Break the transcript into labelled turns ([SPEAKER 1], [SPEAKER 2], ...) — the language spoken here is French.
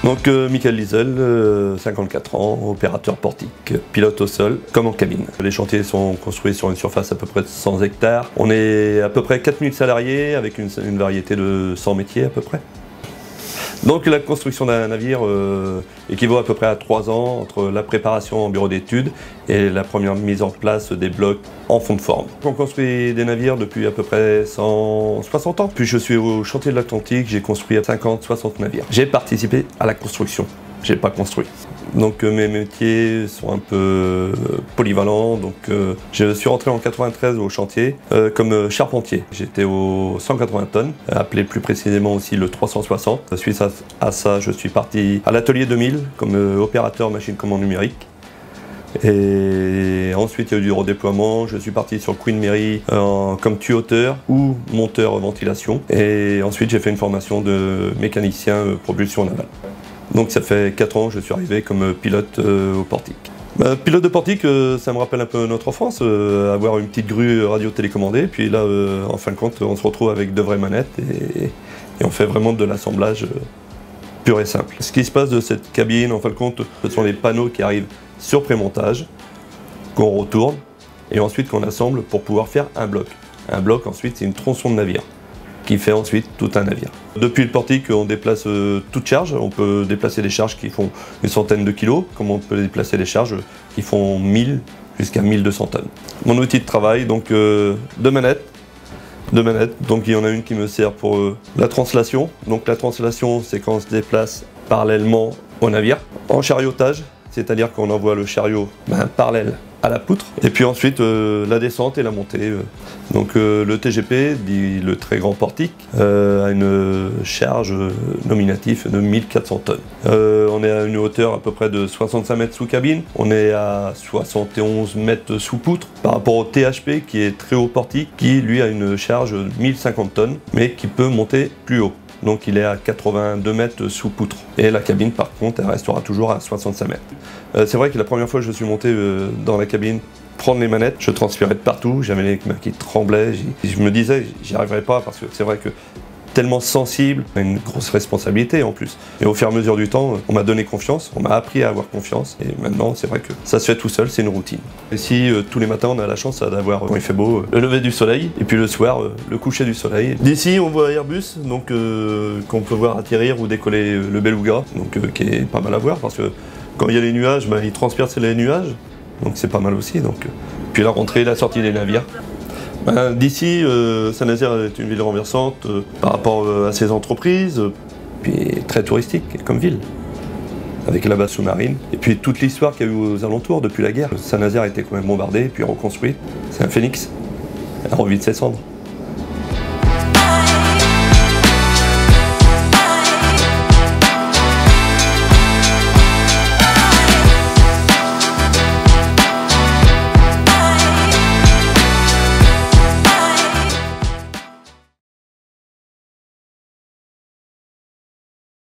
[SPEAKER 1] Donc Michael Liesel, 54 ans, opérateur portique, pilote au sol, comme en cabine. Les chantiers sont construits sur une surface à peu près de 100 hectares. On est à peu près 4000 salariés avec une variété de 100 métiers à peu près. Donc la construction d'un navire équivaut à peu près à 3 ans entre la préparation en bureau d'études et la première mise en place des blocs en fond de forme. On construit des navires depuis à peu près 160 ans. Puis je suis au chantier de l'Atlantique, j'ai construit 50-60 navires. J'ai participé à la construction, j'ai pas construit. Donc mes métiers sont un peu polyvalents. Donc je suis rentré en 93 au chantier comme charpentier. J'étais au 180 tonnes, appelé plus précisément aussi le 360. Suite à ça, je suis parti à l'atelier 2000 comme opérateur machine commande numérique. Et ensuite il y a eu du redéploiement, je suis parti sur Queen Mary comme tuyauteur ou monteur ventilation. Et ensuite j'ai fait une formation de mécanicien propulsion navale. Donc ça fait 4 ans que je suis arrivé comme pilote au portique. Pilote de portique, ça me rappelle un peu notre enfance, avoir une petite grue radio-télécommandée, puis là, en fin de compte, on se retrouve avec de vraies manettes et on fait vraiment de l'assemblage pur et simple. Ce qui se passe de cette cabine, en fin de compte, ce sont les panneaux qui arrivent sur prémontage, qu'on retourne et ensuite qu'on assemble pour pouvoir faire un bloc. Un bloc, ensuite, c'est une tronçon de navire qui fait ensuite tout un navire. Depuis le portique, on déplace toute charge. On peut déplacer des charges qui font une centaine de kilos, comme on peut déplacer des charges qui font 1000 jusqu'à 1200 tonnes. Mon outil de travail, donc deux manettes. Donc il y en a une qui me sert pour la translation. Donc la translation, c'est quand on se déplace parallèlement au navire. En chariotage, c'est-à-dire qu'on envoie le chariot parallèle à la poutre. Et puis ensuite la descente et la montée. Donc le TGP, dit le très grand portique, a une charge nominative de 1400 tonnes. On est à une hauteur à peu près de 65 mètres sous cabine. On est à 71 mètres sous poutre par rapport au THP qui est très haut portique, qui lui a une charge de 1050 tonnes, mais qui peut monter plus haut. Donc il est à 82 mètres sous poutre. Et la cabine par contre, elle restera toujours à 65 mètres. C'est vrai que la première fois que je suis monté dans la cabine, prendre les manettes, je transpirais de partout, j'avais les mains qui tremblaient. Je me disais, j'y arriverais pas parce que c'est vrai que tellement sensible, une grosse responsabilité en plus. Et au fur et à mesure du temps, on m'a donné confiance, on m'a appris à avoir confiance. Et maintenant, c'est vrai que ça se fait tout seul, c'est une routine. Ici, tous les matins, on a la chance d'avoir, quand il fait beau, le lever du soleil, et puis le soir, le coucher du soleil. D'ici, on voit Airbus, donc qu'on peut voir atterrir ou décoller le Beluga, donc qui est pas mal à voir, parce que quand il y a les nuages, ils transpirent sur les nuages, donc c'est pas mal aussi. Donc. Puis la rentrée, la sortie des navires. D'ici, Saint-Nazaire est une ville renversante par rapport à ses entreprises, puis très touristique comme ville, avec la base sous-marine. Et puis toute l'histoire qu'il y a eu aux alentours depuis la guerre. Saint-Nazaire a été quand même bombardée, puis reconstruite. C'est un phénix, elle revit de ses cendres.